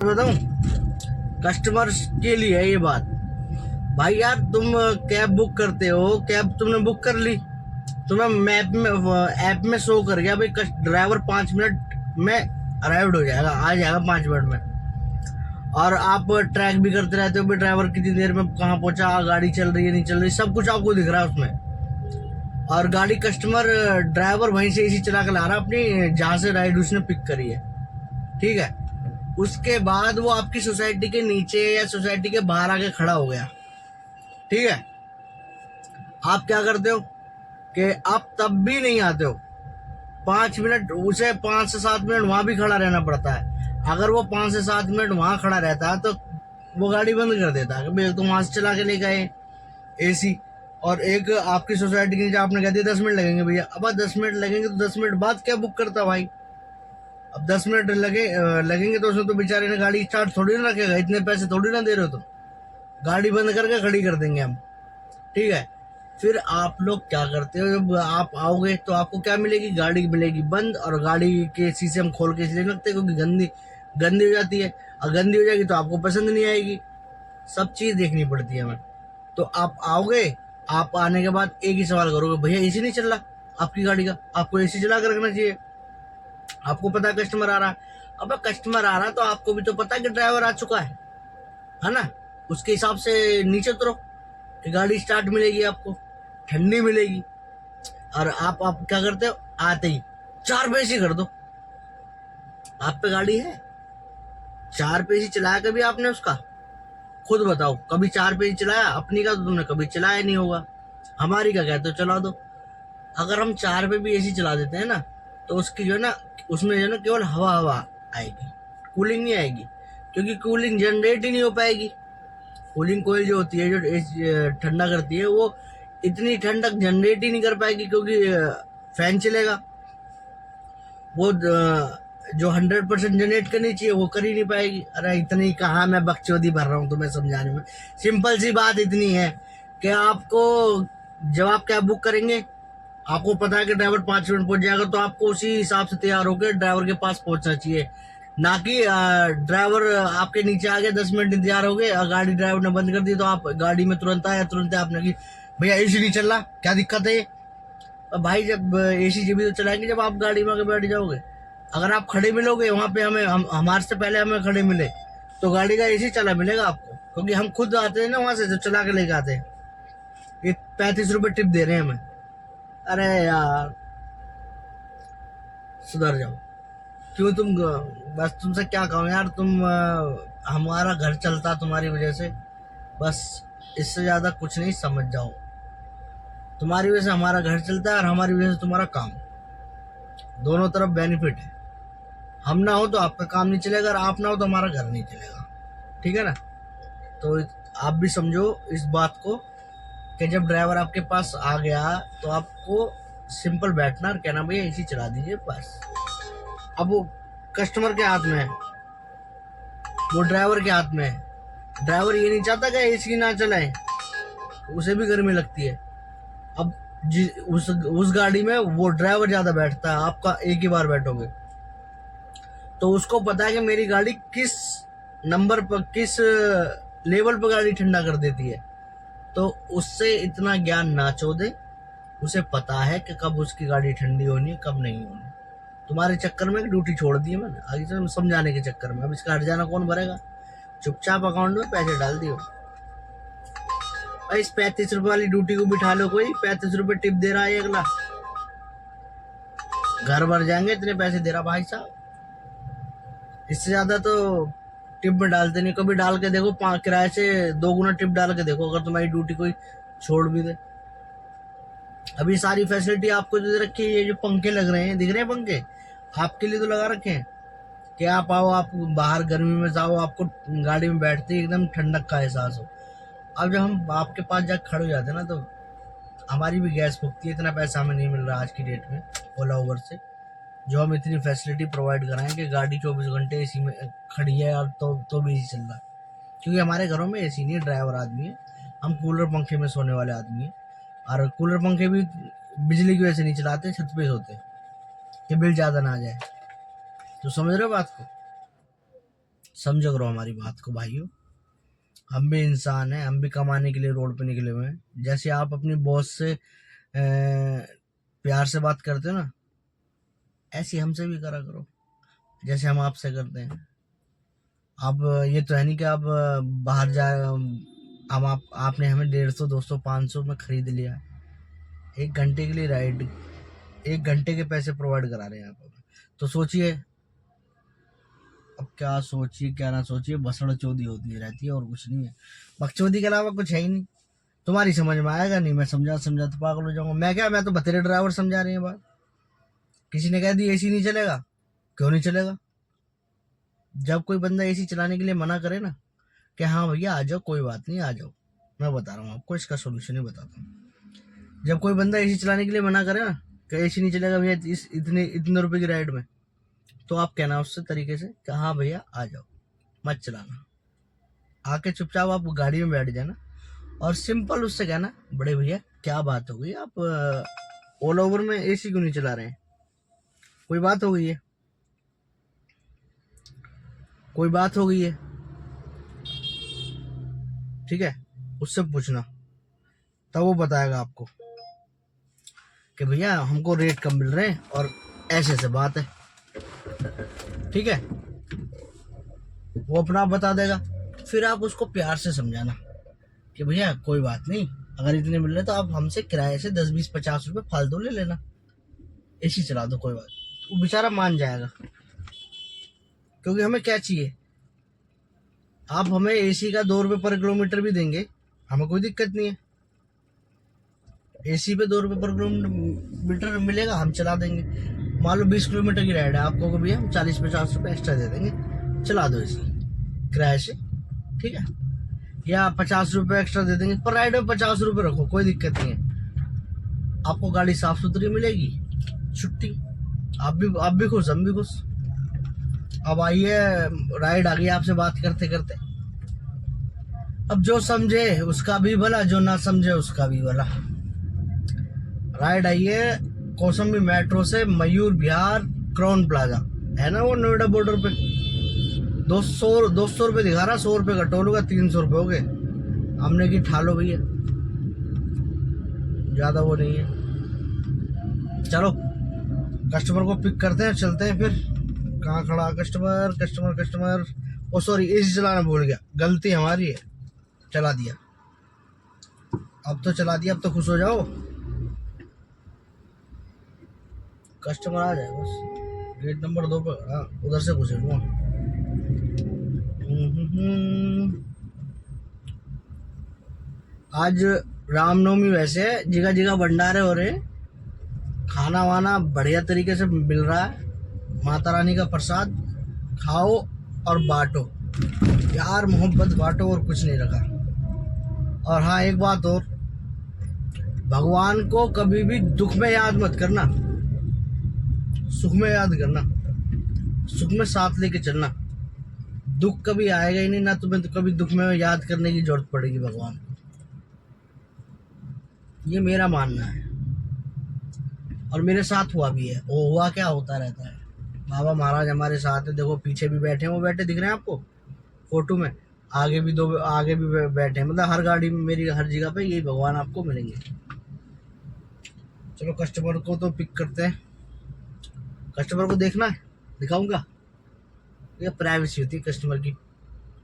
बताऊं कस्टमर के लिए है ये बात। भाई यार तुम कैब बुक करते हो, कैब तुमने बुक कर ली, तुम्हें मैप में ऐप में शो कर गया भाई ड्राइवर 5 मिनट में अराइव्ड हो जाएगा, आ जाएगा 5 मिनट में। और आप ट्रैक भी करते रहते हो भाई ड्राइवर कितनी देर में कहाँ पहुंचा, गाड़ी चल रही है नहीं चल रही, सब कुछ आपको दिख रहा है उसमें। और गाड़ी कस्टमर ड्राइवर वहीं से एसी चला के ला रहा है अपनी, जहां से राइड उसने पिक करी है, ठीक है। उसके बाद वो आपकी सोसाइटी के नीचे या सोसाइटी के बाहर आके खड़ा हो गया, ठीक है। आप क्या करते हो कि आप तब भी नहीं आते हो, 5 मिनट, उसे 5 से 7 मिनट वहां भी खड़ा रहना पड़ता है। अगर वो 5 से 7 मिनट वहां खड़ा रहता है तो वो गाड़ी बंद कर देता है कि भाई तो वहां से चला के ले गए एसी। और एक आपकी सोसाइटी के नीचे आपने कह दिया 10 मिनट लगेंगे भैया, अब 10 मिनट लगेंगे तो 10 मिनट बाद क्या बुक करता भाई। अब 10 मिनट लगेंगे तो उसने तो बेचारे ने गाड़ी स्टार्ट थोड़ी ना रखेगा, इतने पैसे थोड़ी ना दे रहे हो तुम, गाड़ी बंद करके खड़ी कर देंगे हम, ठीक है। फिर आप लोग क्या करते हो, जब आप आओगे तो आपको क्या मिलेगी, गाड़ी मिलेगी बंद, और गाड़ी के शीशे हम खोल के इसलिए रखते हैं क्योंकि गंदी गंदी हो जाती है, और गंदी हो जाएगी तो आपको पसंद नहीं आएगी, सब चीज देखनी पड़ती है हमें। तो आप आओगे, आप आने के बाद एक ही सवाल करोगे, भैया एसी नहीं चल रहा आपकी गाड़ी का, आपको एसी चला कर रखना चाहिए। आपको पता है कस्टमर आ रहा है, अब कस्टमर आ रहा है तो आपको भी तो पता है कि ड्राइवर आ चुका है ना। उसके हिसाब से नीचे उतरो कि गाड़ी स्टार्ट मिलेगी, आपको ठंडी मिलेगी। और आप क्या करते हो, आते ही 4 पे कर दो। आप पे गाड़ी है, 4 पे चलाया कभी आपने उसका, खुद बताओ कभी 4 पे चलाया अपनी का, तो तुमने कभी चलाया नहीं होगा। हमारी का कहते हो चला दो। अगर हम 4 पे भी एसी चला देते हैं ना, तो उसकी जो है ना, उसमें जो है ना केवल हवा हवा आएगी, कूलिंग नहीं आएगी, क्योंकि कूलिंग जनरेट ही नहीं हो पाएगी। कूलिंग कोयल जो होती है, जो ठंडा करती है, वो इतनी ठंडक जनरेट ही नहीं कर पाएगी, क्योंकि फैन चलेगा, वो जो 100% जनरेट करनी चाहिए वो कर ही नहीं पाएगी। अरे इतनी कहाँ मैं बकचोदी भर रहा हूँ तुम्हें समझाने में, सिंपल सी बात इतनी है कि आपको जब आप कैब बुक करेंगे, आपको पता है कि ड्राइवर 5 मिनट पहुंच जाएगा, तो आपको उसी हिसाब से तैयार होकर ड्राइवर के पास पहुंचना चाहिए, ना कि ड्राइवर आपके नीचे आ गया, 10 मिनट इंतजार हो गए, गाड़ी ड्राइवर ने बंद कर दी तो आप गाड़ी में तुरंत आया, तुरंत आपने की भैया एसी नहीं चल रहा, क्या दिक्कत है। अब भाई जब एसी जब भी तो चलाएंगे जब आप गाड़ी में आके बैठ जाओगे। अगर आप खड़े मिलोगे वहां पे, हमारे से पहले हमें खड़े मिले, तो गाड़ी का एसी चला मिलेगा आपको, क्योंकि हम खुद आते हैं ना वहां से, जो चला के लेके आते हैं। ये 35 रुपए टिप दे रहे हैं हमें। अरे यार सुधर जाओ, क्यों तुम, बस तुमसे क्या कहूँ यार, तुम हमारा घर चलता तुम्हारी वजह से, बस इससे ज्यादा कुछ नहीं, समझ जाओ। तुम्हारी वजह से हमारा घर चलता है और हमारी वजह से तुम्हारा काम, दोनों तरफ बेनिफिट है। हम ना हो तो आपका काम नहीं चलेगा, और आप ना हो तो हमारा घर नहीं चलेगा, ठीक है ना। तो आप भी समझो इस बात को कि जब ड्राइवर आपके पास आ गया तो आपको सिंपल बैठना और कहना भैया एसी चला दीजिए बस। अब वो कस्टमर के हाथ में है, वो ड्राइवर के हाथ में है। ड्राइवर ये नहीं चाहता कि एसी ना चलाए, उसे भी गर्मी लगती है। अब उस गाड़ी में वो ड्राइवर ज्यादा बैठता है, आपका एक ही बार बैठोगे, तो उसको पता है कि मेरी गाड़ी किस नंबर पर, किस लेवल पर गाड़ी ठंडा कर देती है। तो उससे इतना ज्ञान ना चो दे, उसे पता है कि कब उसकी गाड़ी ठंडी होनी है कब नहीं होनी। तुम्हारे चक्कर में ड्यूटी छोड़ दी है मैंने, आगे से समझाने के चक्कर में। अब इसका हट जाना कौन भरेगा, चुपचाप अकाउंट में पैसे डाल दियो। भाई इस 35 रुपए वाली ड्यूटी को बिठा लो, कोई 35 रुपए टिप दे रहा है अगला, घर भर जाएंगे इतने पैसे दे रहा भाई साहब। इससे ज्यादा तो टिप में डालते नहीं, कभी डाल के देखो, किराए से 2 गुना टिप डाल के देखो, अगर तुम्हारी ड्यूटी कोई छोड़ भी दे। अभी सारी फैसिलिटी आपको जो दे रखी है, ये जो पंखे लग रहे हैं, दिख रहे हैं पंखे, आपके लिए तो लगा रखे हैं कि आप आओ, आप बाहर गर्मी में जाओ, आपको गाड़ी में बैठते ही एकदम ठंडक का एहसास हो। अब जब हम आपके पास जाकर खड़े हो जाते हैं ना, तो हमारी भी गैस फूकती है, इतना पैसा हमें नहीं मिल रहा आज की डेट में ओला उबर से, जो हम इतनी फैसिलिटी प्रोवाइड कराएं कि गाड़ी 24 घंटे एसी में खड़ी है, और तो भी एसी चल रहा है, क्योंकि हमारे घरों में एसी नहीं है, ड्राइवर आदमी है, हम कूलर पंखे में सोने वाले आदमी हैं। और कूलर पंखे भी बिजली की वजह से नहीं चलाते, छत पे सोते कि बिल ज़्यादा ना आ जाए। तो समझ रहे हो बात को, समझो करो हमारी बात को भाइयों। हम भी इंसान हैं, हम भी कमाने के लिए रोड पे निकले हुए हैं। जैसे आप अपनी बॉस से प्यार से बात करते हो ना, ऐसी हमसे भी करा करो जैसे हम आपसे करते हैं। अब ये तो है नहीं कि आप बाहर जा, हम आपने हमें 150, 200, 500 में खरीद लिया, 1 घंटे के लिए राइड, 1 घंटे के पैसे प्रोवाइड करा रहे हैं आप। तो सोचिए, अब क्या सोचिए क्या ना सोचिए, बसड़ चौधी होती रहती है और कुछ नहीं है। बकचोदी के अलावा कुछ है ही नहीं। तुम्हारी समझ में आएगा नहीं, मैं समझा तो पागल हो जाऊंगा। मैं तो बतेरे ड्राइवर समझा रही है बात। किसी ने कह दी एसी नहीं चलेगा, क्यों नहीं चलेगा? जब कोई बंदा एसी चलाने के लिए मना करे ना कि हाँ भैया आ जाओ, कोई बात नहीं आ जाओ, मैं बता रहा हूँ आपको, इसका सोल्यूशन ही बताता हूँ। जब कोई बंदा एसी चलाने के लिए मना करे ना कि एसी नहीं चलेगा भैया इस इतने रुपए की राइड में, तो आप कहना उससे तरीके से कि हाँ भैया आ जाओ, मत चलाना। आके चुपचाप आप गाड़ी में बैठ जाना और सिंपल उससे कहना, बड़े भैया क्या बात हो गई, आप ऑल ओवर में एसी क्यों नहीं चला रहे हैं? कोई बात हो गई है? कोई बात हो गई है? ठीक है, उससे पूछना, तब वो बताएगा आपको कि भैया हमको रेट कम मिल रहे हैं और ऐसे ऐसे बात है। ठीक है, वो अपना बता देगा। फिर आप उसको प्यार से समझाना कि भैया कोई बात नहीं, अगर इतने मिल रहे तो आप हमसे किराए से 10, 20, 50 रुपए फालतू ले लेना, एसी चला दो, कोई बात। वो बेचारा मान जाएगा, क्योंकि हमें क्या चाहिए, आप हमें एसी का 2 रुपए पर किलोमीटर भी देंगे, हमें कोई दिक्कत नहीं है। एसी पे 2 रुपए पर किलोमीटर मिलेगा, हम चला देंगे। मान लो 20 किलोमीटर की राइड है, आपको भैया हम 40-50 रुपए एक्स्ट्रा दे देंगे, चला दो एसी किराए से, ठीक है? या 50 रुपए एक्स्ट्रा दे देंगे, पर राइड में 50 रुपए रखो, कोई दिक्कत नहीं है। आपको गाड़ी साफ सुथरी मिलेगी, छुट्टी, आप भी खुश, हम भी खुश। अब आइए, राइड आ गई आपसे बात करते करते। अब जो समझे उसका भी भला, जो ना समझे उसका भी भला। राइड आई है कौशाम्बी मेट्रो से मयूर विहार क्राउन प्लाजा, है ना वो नोएडा बॉर्डर पे। 200 रुपए दिखा रहा, 100 रुपए का टोल होगा, 300 रुपए हो गए। हमने की ठालो भैया, ज्यादा वो नहीं है। चलो कस्टमर को पिक करते हैं, चलते हैं फिर। कहाँ खड़ा कस्टमर? कस्टमर ओ सॉरी, एसी चलाना भूल गया, गलती हमारी है, चला दिया। अब तो चला दिया, अब तो खुश हो जाओ, कस्टमर आ जाए बस। गेट नंबर 2 पर, हाँ उधर से घुसेड़ूंगा। आज रामनवमी, वैसे जगह जगह भंडारे हो रहे, खाना वाना बढ़िया तरीके से मिल रहा है, माता रानी का प्रसाद खाओ और बांटो, प्यार मोहब्बत बांटो और कुछ नहीं रखा। और हाँ एक बात और, भगवान को कभी भी दुख में याद मत करना, सुख में याद करना, सुख में साथ लेके चलना। दुख कभी आएगा ही नहीं ना, तुम्हें तो कभी दुख में याद करने की जरूरत पड़ेगी भगवान को, ये मेरा मानना है। और मेरे साथ हुआ भी है, वो हुआ क्या होता रहता है। बाबा महाराज हमारे साथ है, देखो पीछे भी बैठे हैं, वो बैठे दिख रहे हैं आपको फोटो में, आगे भी बैठे हैं, मतलब हर गाड़ी में मेरी हर जगह पे यही भगवान आपको मिलेंगे। चलो कस्टमर को तो पिक करते हैं। कस्टमर को देखना है, दिखाऊंगा, ये प्राइवेसी होती है कस्टमर की।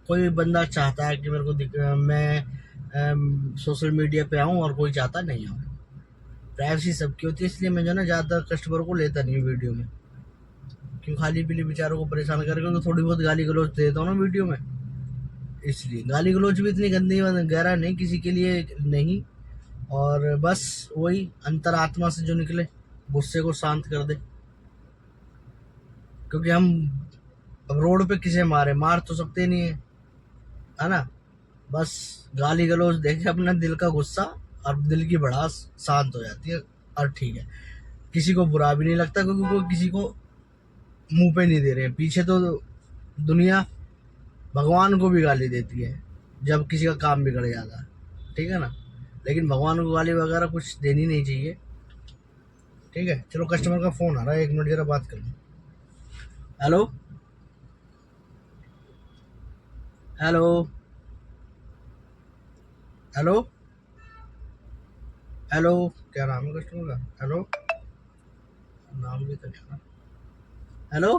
कोई बंदा चाहता है कि मेरे को मैं सोशल मीडिया पे आऊँ, और कोई चाहता नहीं आऊँ। प्राइवेसी सबकी होती है, इसलिए मैं जो ना ज़्यादातर कस्टमर को लेता नहीं हूँ वीडियो में, क्यों खाली पीली बेचारों को परेशान करके उनको थोड़ी बहुत गाली गलौज देता हूँ ना वीडियो में, इसलिए। गाली गलौज भी इतनी गंदी गहरा नहीं, किसी के लिए नहीं, और बस वही अंतरात्मा से जो निकले, गुस्से को शांत कर दे। क्योंकि हम अब रोड पे किसे मार तो सकते नहीं है ना। बस गाली गलौज देखे अपना दिल का गुस्सा और दिल की भड़ास शांत हो जाती है, और ठीक है, किसी को बुरा भी नहीं लगता, क्योंकि कोई किसी को मुंह पे नहीं दे रहे हैं। पीछे तो दुनिया भगवान को भी गाली देती है जब किसी का काम बिगड़ जाता है, ठीक है ना, लेकिन भगवान को गाली वगैरह कुछ देनी नहीं चाहिए, ठीक है। चलो कस्टमर का फोन आ रहा है, 1 मिनट जरा बात कर लूँ। हेलो, हेलो हेलो हेलो, क्या नाम है कस्टमर का? हेलो, नाम भी तो क्या? हेलो,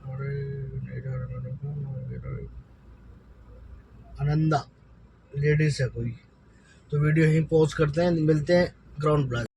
अरे नहीं जा रहा मेरे को, आनंदा लेडीज है कोई। तो वीडियो यहीं पॉज करते हैं, मिलते हैं ग्राउंड प्लाजा।